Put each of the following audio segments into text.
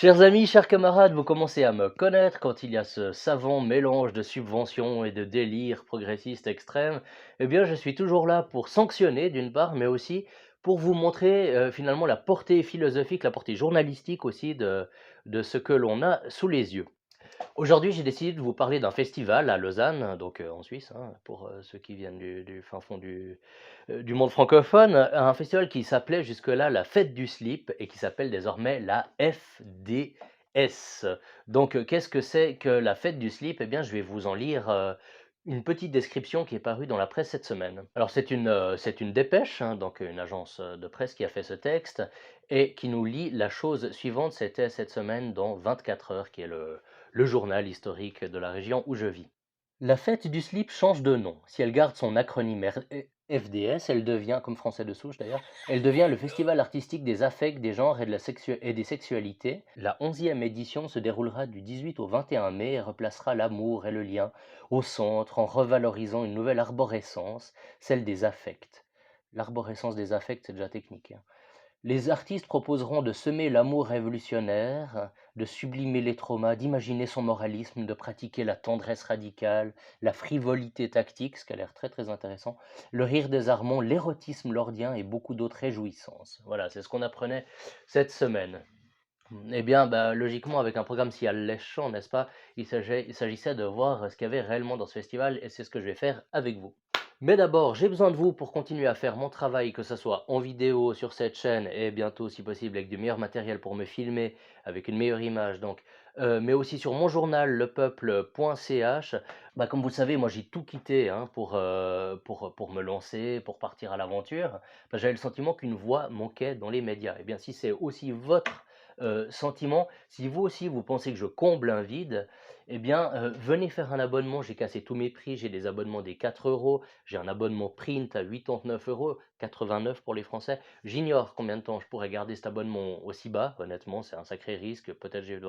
Chers amis, chers camarades, vous commencez à me connaître quand il y a ce savant mélange de subventions et de délire progressiste extrême. Eh bien, je suis toujours là pour sanctionner d'une part, mais aussi pour vous montrer finalement la portée philosophique, la portée journalistique aussi de ce que l'on a sous les yeux. Aujourd'hui, j'ai décidé de vous parler d'un festival à Lausanne, donc en Suisse, hein, pour ceux qui viennent du fin fond du monde francophone. Un festival qui s'appelait jusque-là la Fête du Slip et qui s'appelle désormais la FDS. Donc, qu'est-ce que c'est que la Fête du Slip? Eh bien, je vais vous en lire une petite description qui est parue dans la presse cette semaine. Alors, c'est une dépêche, hein, donc une agence de presse qui a fait ce texte et qui nous lit la chose suivante. C'était cette semaine dans 24 heures, qui est le journal historique de la région où je vis. La fête du slip change de nom. Si elle garde son acronyme FDS, elle devient, comme français de souche d'ailleurs, elle devient le Festival artistique des affects, des genres et des sexualités. La 11e édition se déroulera du 18 au 21 mai et replacera l'amour et le lien au centre en revalorisant une nouvelle arborescence, celle des affects. L'arborescence des affects, c'est déjà technique, hein. Les artistes proposeront de semer l'amour révolutionnaire, de sublimer les traumas, d'imaginer son moralisme, de pratiquer la tendresse radicale, la frivolité tactique, ce qui a l'air très très intéressant, le rire désarmant, l'érotisme lordien et beaucoup d'autres réjouissances. Voilà, c'est ce qu'on apprenait cette semaine. Eh bien, bah, logiquement, avec un programme si alléchant, n'est-ce pas, il s'agissait de voir ce qu'il y avait réellement dans ce festival, et c'est ce que je vais faire avec vous. Mais d'abord, j'ai besoin de vous pour continuer à faire mon travail, que ce soit en vidéo sur cette chaîne et bientôt, si possible, avec du meilleur matériel pour me filmer, avec une meilleure image, donc, mais aussi sur mon journal lepeuple.ch. Bah, comme vous le savez, moi j'ai tout quitté, hein, pour me lancer, pour partir à l'aventure. Bah, j'avais le sentiment qu'une voix manquait dans les médias. Et bien, si c'est aussi votre sentiment, si vous aussi vous pensez que je comble un vide, eh bien, venez faire un abonnement. J'ai cassé tous mes prix. J'ai des abonnements des 4 €. J'ai un abonnement print à 89 €, 89 pour les Français. J'ignore combien de temps je pourrais garder cet abonnement aussi bas. Honnêtement, c'est un sacré risque. Peut-être je vais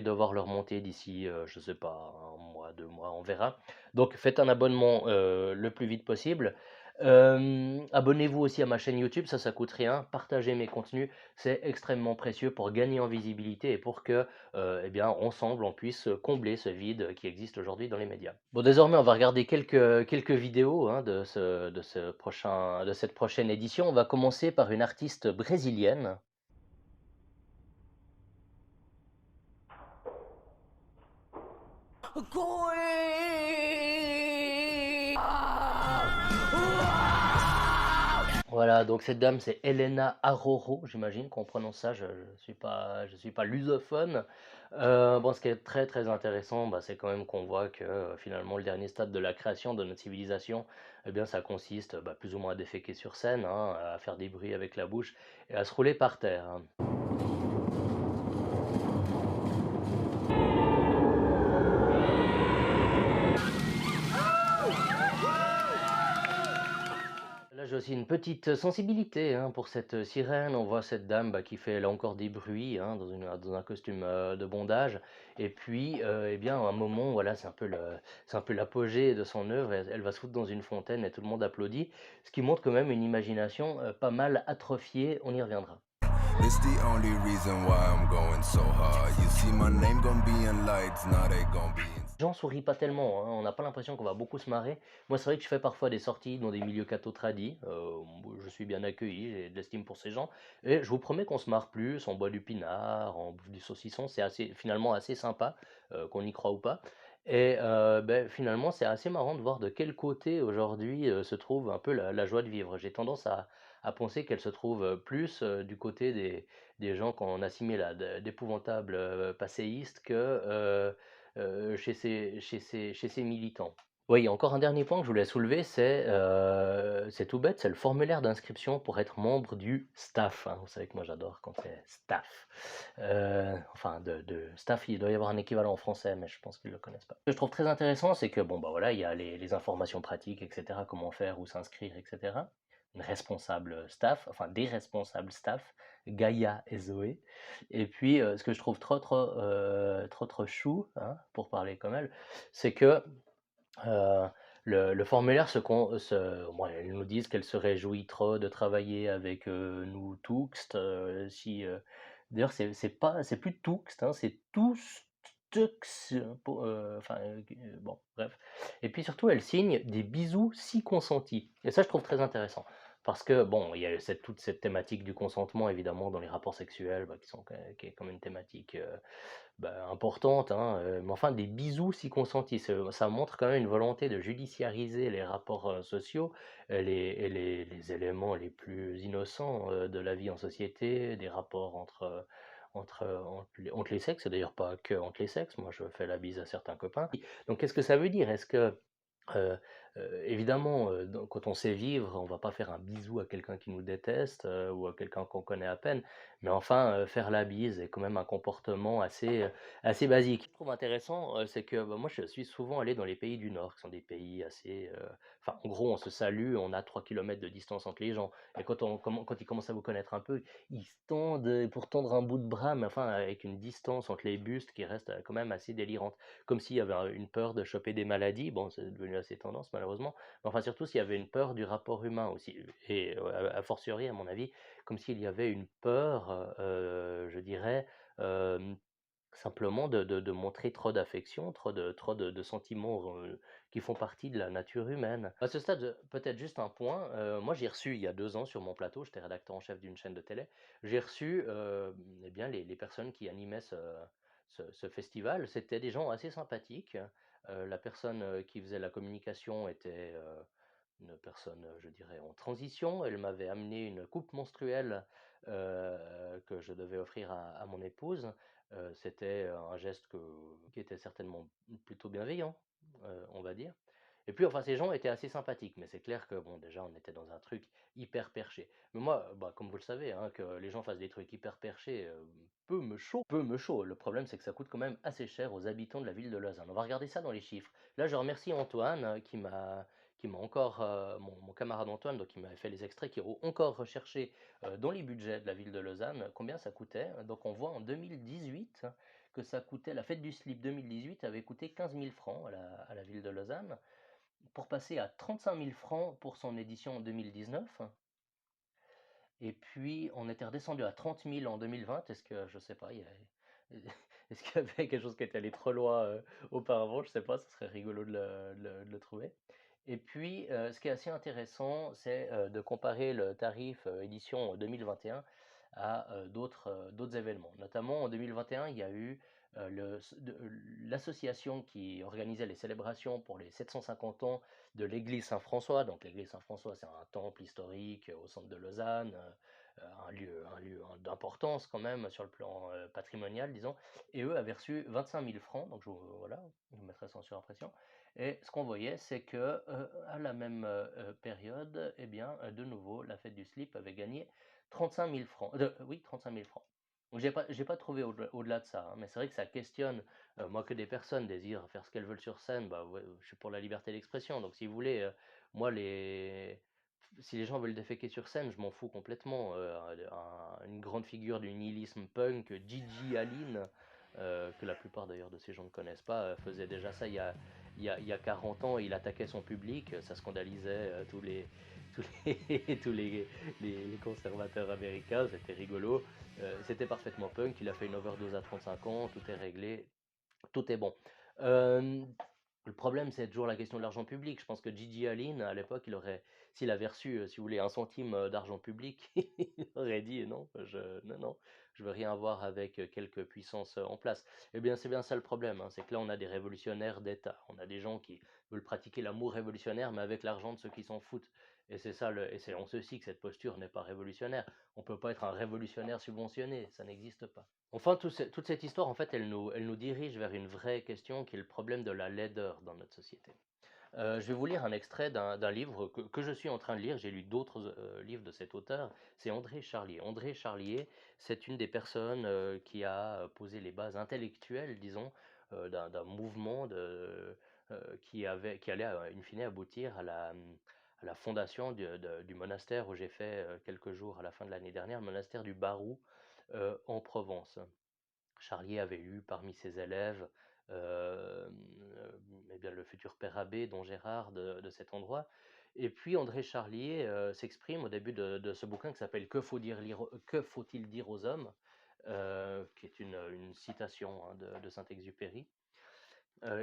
devoir le remonter d'ici, je sais pas, un mois, 2 mois, on verra. Donc, faites un abonnement le plus vite possible. Abonnez-vous aussi à ma chaîne YouTube, ça coûte rien. Partagez mes contenus, c'est extrêmement précieux pour gagner en visibilité et pour que, eh bien, ensemble, on puisse combler ce vide qui existe aujourd'hui dans les médias. Bon, désormais, on va regarder quelques vidéos, hein, de cette prochaine édition. On va commencer par une artiste brésilienne. Voilà, donc cette dame, c'est Helena Arroro, j'imagine qu'on prononce ça, je suis pas lusophone. Bon, ce qui est très très intéressant, bah, c'est quand même qu'on voit que finalement le dernier stade de la création de notre civilisation, eh bien, ça consiste bah, plus ou moins à déféquer sur scène, hein, à faire des bruits avec la bouche et à se rouler par terre, hein. Là, j'ai aussi une petite sensibilité, hein, pour cette sirène. On voit cette dame bah, qui fait là encore des bruits, hein, dans un costume de bondage. Et puis, eh bien, à un moment, voilà, c'est un peu l'apogée de son œuvre. Elle va se foutre dans une fontaine et tout le monde applaudit. Ce qui montre quand même une imagination pas mal atrophiée. On y reviendra. It's the only reason why I'm going so hard. You see my name gonna be in lights, now they gonna be in... Les gens sourient pas tellement, hein, on n'a pas l'impression qu'on va beaucoup se marrer. Moi, c'est vrai que je fais parfois des sorties dans des milieux catho tradis. Je suis bien accueilli, j'ai de l'estime pour ces gens. Et je vous promets qu'on se marre plus, on boit du pinard, on bouffe du saucisson. C'est finalement assez sympa, qu'on y croit ou pas. Et ben, finalement, c'est assez marrant de voir de quel côté aujourd'hui se trouve un peu la joie de vivre. J'ai tendance à penser qu'elle se trouve plus du côté des gens qu'on assimile à d'épouvantables passéistes que chez ces militants. Oui, il y a encore un dernier point que je voulais soulever, c'est tout bête, c'est le formulaire d'inscription pour être membre du staff, hein. Vous savez que moi j'adore quand c'est staff. Enfin, de staff, il doit y avoir un équivalent en français, mais je pense qu'ils ne le connaissent pas. Ce que je trouve très intéressant, c'est que bon, bah voilà, il y a les informations pratiques, etc., comment faire, où s'inscrire, etc. Une responsable staff, enfin des responsables staff, Gaïa et Zoé. Et puis, ce que je trouve trop chou, hein, pour parler comme elle, c'est que euh, le formulaire, bon, elles nous disent qu'elle se réjouit trop de travailler avec nous tous, D'ailleurs, c'est plus Tux, hein, c'est Tux, enfin, bon, bref. Et puis surtout, elle signe des bisous si consentis et ça, je trouve très intéressant parce que bon, il y a toute cette thématique du consentement évidemment dans les rapports sexuels, bah, qui est comme une thématique, bah, importante, hein, mais enfin des bisous si consentis, ça montre quand même une volonté de judiciariser les rapports, sociaux, les éléments les plus innocents, de la vie en société, des rapports entre les sexes, et d'ailleurs pas que entre les sexes. Moi, je fais la bise à certains copains. Donc qu'est-ce que ça veut dire? Est-ce que Heu évidemment, donc quand on sait vivre, on va pas faire un bisou à quelqu'un qui nous déteste, ou à quelqu'un qu'on connaît à peine, mais enfin, faire la bise est quand même un comportement assez basique. Ce que je trouve intéressant, c'est que, bah, moi je suis souvent allé dans les pays du Nord, qui sont des pays assez, enfin en gros on se salue, on a 3 kilomètres de distance entre les gens et quand ils commencent à vous connaître un peu, ils se tendent, pour tendre un bout de bras, mais enfin avec une distance entre les bustes qui reste, quand même assez délirante. Comme s'il y avait une peur de choper des maladies, bon, c'est devenu assez tendance malheureusement, mais enfin surtout s'il y avait une peur du rapport humain aussi, et a fortiori à mon avis, comme s'il y avait une peur, je dirais, hem, simplement de montrer trop d'affection, trop de sentiments, qui font partie de la nature humaine. À ce stade, peut-être juste un point, moi j'ai reçu il y a 2 ans sur mon plateau, j'étais rédacteur en chef d'une chaîne de télé, j'ai reçu, eh bien les personnes qui animaient ce festival. C'était des gens assez sympathiques. La personne, qui faisait la communication était, une personne, je dirais en transition. Elle m'avait amené une coupe menstruelle, que je devais offrir à mon épouse. C'était un geste qui était certainement plutôt bienveillant, on va dire. Et puis enfin ces gens étaient assez sympathiques, mais c'est clair que bon déjà on était dans un truc hyper perché. Mais moi, bah, comme vous le savez, hein, que les gens fassent des trucs hyper perchés, peu me chaud. Le problème c'est que ça coûte quand même assez cher aux habitants de la ville de Lausanne. On va regarder ça dans les chiffres. Là je remercie Antoine, qui m'a encore, mon camarade Antoine, donc qui m'avait fait les extraits, qui ont encore recherché, dans les budgets de la ville de Lausanne, combien ça coûtait. Donc on voit en 2018 que ça coûtait, la fête du slip 2018 avait coûté 15 000 francs à la ville de Lausanne, pour passer à 35 000 francs pour son édition en 2019. Et puis on était redescendu à 30 000 en 2020. Est-ce que, je sais pas, est-ce qu'il y avait quelque chose qui était allé trop loin, auparavant? Je sais pas, ce serait rigolo de le trouver. Et puis, ce qui est assez intéressant, c'est, de comparer le tarif, édition 2021 à, d'autres événements. Notamment en 2021, il y a eu, l'association qui organisait les célébrations pour les 750 ans de l'église Saint-François. Donc l'église Saint-François, c'est un temple historique, au centre de Lausanne, un lieu d'importance quand même sur le plan, patrimonial, disons. Et eux avaient reçu 25 000 francs, donc voilà, je mettrai sans surimpression. Et ce qu'on voyait, c'est que, à la même, période, eh bien, de nouveau, la fête du slip avait gagné 35 000 francs. Oui, 35 000 francs. Donc j'ai pas trouvé au-delà de ça, hein, mais c'est vrai que ça questionne, moi, que des personnes désirent faire ce qu'elles veulent sur scène, bah, ouais, je suis pour la liberté d'expression. Donc si vous voulez, moi si les gens veulent déféquer sur scène, je m'en fous complètement. Une grande figure du nihilisme punk, Gigi Alin, que la plupart d'ailleurs de ces gens ne connaissent pas, faisait déjà ça il y a 40 ans. Il attaquait son public, ça scandalisait, tous les, tous les conservateurs américains, c'était rigolo. C'était parfaitement punk. Il a fait une overdose à 35 ans, tout est réglé, tout est bon. Euh, le problème, c'est toujours la question de l'argent public. Je pense que Gigi Allen, à l'époque, s'il avait reçu, si vous voulez, un centime, d'argent public, il aurait dit non, non, je veux rien avoir avec, quelques puissances, en place. Eh bien, c'est bien ça le problème, hein, c'est que là, on a des révolutionnaires d'État. On a des gens qui veulent pratiquer l'amour révolutionnaire, mais avec l'argent de ceux qui s'en foutent. Et c'est ça, et c'est en ceci que cette posture n'est pas révolutionnaire. On ne peut pas être un révolutionnaire subventionné, ça n'existe pas. Enfin, toute cette histoire, en fait, elle nous dirige vers une vraie question qui est le problème de la laideur dans notre société. Je vais vous lire un extrait d'un livre que je suis en train de lire. J'ai lu d'autres livres de cet auteur. C'est André Charlier. André Charlier, c'est une des personnes qui a posé les bases intellectuelles, disons, d'un mouvement qui allait, in fine, aboutir à la fondation du monastère où j'ai fait quelques jours à la fin de l'année dernière, le monastère du Barou, en Provence. Charlier avait eu parmi ses élèves, eh bien, le futur père abbé, don Gérard de cet endroit. Et puis André Charlier s'exprime au début de ce bouquin qui s'appelle Que faut-il dire aux hommes, qui est une citation, hein, de Saint-Exupéry.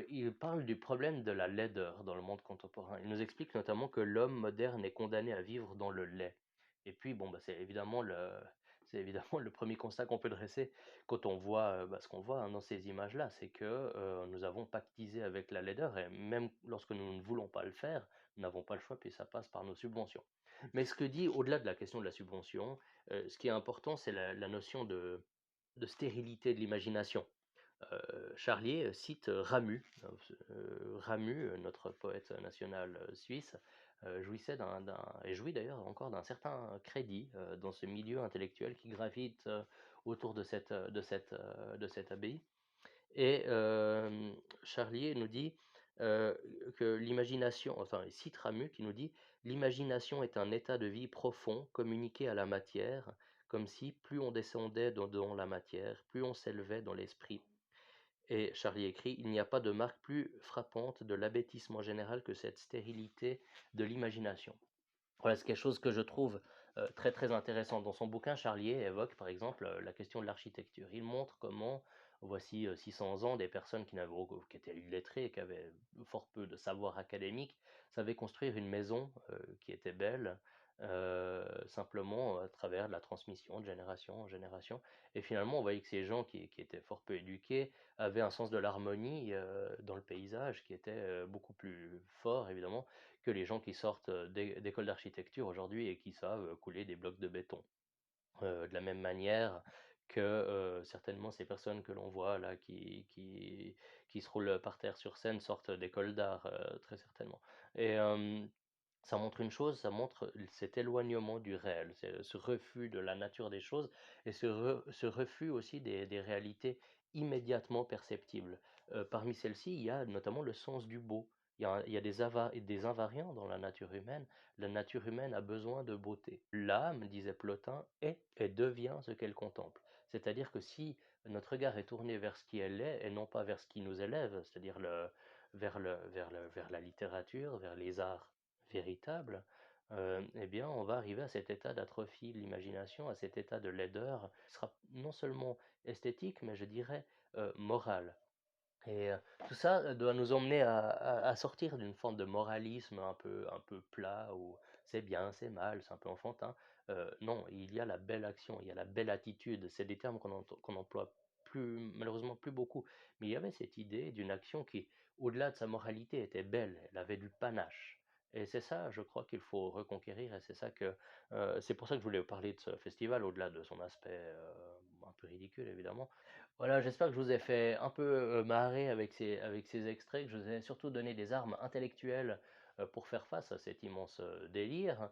Il parle du problème de la laideur dans le monde contemporain. Il nous explique notamment que l'homme moderne est condamné à vivre dans le lait. Et puis, bon, bah, c'est évidemment le premier constat qu'on peut dresser quand on voit bah, ce qu'on voit, hein, dans ces images-là, c'est que nous avons pactisé avec la laideur, et même lorsque nous ne voulons pas le faire, nous n'avons pas le choix, puis ça passe par nos subventions. Mais ce que dit, au-delà de la question de la subvention, ce qui est important, c'est la notion de stérilité de l'imagination. Charlier cite Ramu. Ramu, notre poète national suisse, jouissait et jouit d'ailleurs encore d'un certain crédit dans ce milieu intellectuel qui gravite autour de cette abbaye. Et Charlier nous dit que l'imagination, enfin, il cite Ramu qui nous dit: l'imagination est un état de vie profond communiqué à la matière, comme si plus on descendait dans la matière, plus on s'élevait dans l'esprit. Et Charlie écrit: Il n'y a pas de marque plus frappante de l'abêtissement général que cette stérilité de l'imagination. Voilà, c'est quelque chose que je trouve très très intéressant. Dans son bouquin, Charlier évoque par exemple la question de l'architecture. Il montre comment, voici 600 ans, des personnes qui étaient illettrées, qui avaient fort peu de savoir académique, savaient construire une maison qui était belle, simplement à travers de la transmission de génération en génération. Et finalement, on voyait que ces gens qui étaient fort peu éduqués avaient un sens de l'harmonie dans le paysage qui était beaucoup plus fort, évidemment, que les gens qui sortent d'écoles d'architecture aujourd'hui et qui savent couler des blocs de béton. De la même manière que certainement ces personnes que l'on voit là qui se roulent par terre sur scène sortent d'écoles d'art, très certainement. Et ça montre une chose, ça montre cet éloignement du réel, ce refus de la nature des choses et ce refus aussi des réalités immédiatement perceptibles. Parmi celles-ci, il y a notamment le sens du beau. Il y a des invariants dans la nature humaine. La nature humaine a besoin de beauté. L'âme, disait Plotin, est et devient ce qu'elle contemple. C'est-à-dire que si notre regard est tourné vers ce qui elle est et non pas vers ce qui nous élève, c'est-à-dire vers la littérature, vers les arts véritable, eh bien, on va arriver à cet état d'atrophie de l'imagination, à cet état de laideur, qui sera non seulement esthétique, mais je dirais moral. Et tout ça doit nous emmener à sortir d'une forme de moralisme un peu plat, où c'est bien, c'est mal, c'est un peu enfantin. Non, il y a la belle action, il y a la belle attitude. C'est des termes qu'on emploie malheureusement plus beaucoup. Mais il y avait cette idée d'une action qui, au-delà de sa moralité, était belle. Elle avait du panache. Et c'est ça, je crois, qu'il faut reconquérir. Et c'est pour ça que je voulais parler de ce festival, au-delà de son aspect un peu ridicule, évidemment. Voilà, j'espère que je vous ai fait un peu marrer avec ces extraits, que je vous ai surtout donné des armes intellectuelles pour faire face à cet immense délire.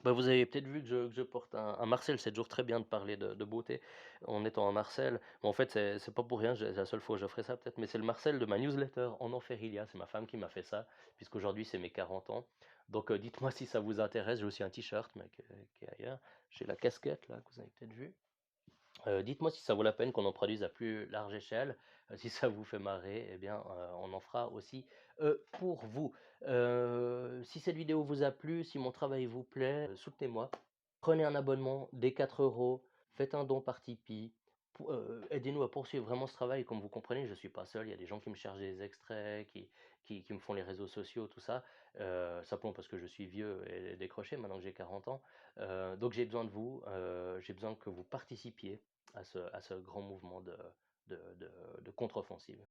Bah, vous avez peut-être vu que je porte un Marcel, c'est toujours très bien de parler de beauté en étant un Marcel. Mais en fait, c'est pas pour rien, c'est la seule fois où je ferai ça peut-être, mais c'est le Marcel de ma newsletter En Enfer il y a, c'est ma femme qui m'a fait ça, puisqu'aujourd'hui c'est mes 40 ans. Donc dites-moi si ça vous intéresse, j'ai aussi un t-shirt mais qui est ailleurs. J'ai la casquette là, que vous avez peut-être vu. Dites-moi si ça vaut la peine qu'on en produise à plus large échelle. Si ça vous fait marrer, eh bien, on en fera aussi, pour vous. Si cette vidéo vous a plu, si mon travail vous plaît, soutenez-moi. Prenez un abonnement dès 4 €, faites un don par Tipeee, aidez-nous à poursuivre vraiment ce travail. Comme vous comprenez, je ne suis pas seul, il y a des gens qui me chargent des extraits, qui me font les réseaux sociaux, tout ça. Simplement parce que je suis vieux et décroché maintenant que j'ai 40 ans. Donc j'ai besoin de vous, j'ai besoin que vous participiez à ce grand mouvement de contre-offensive.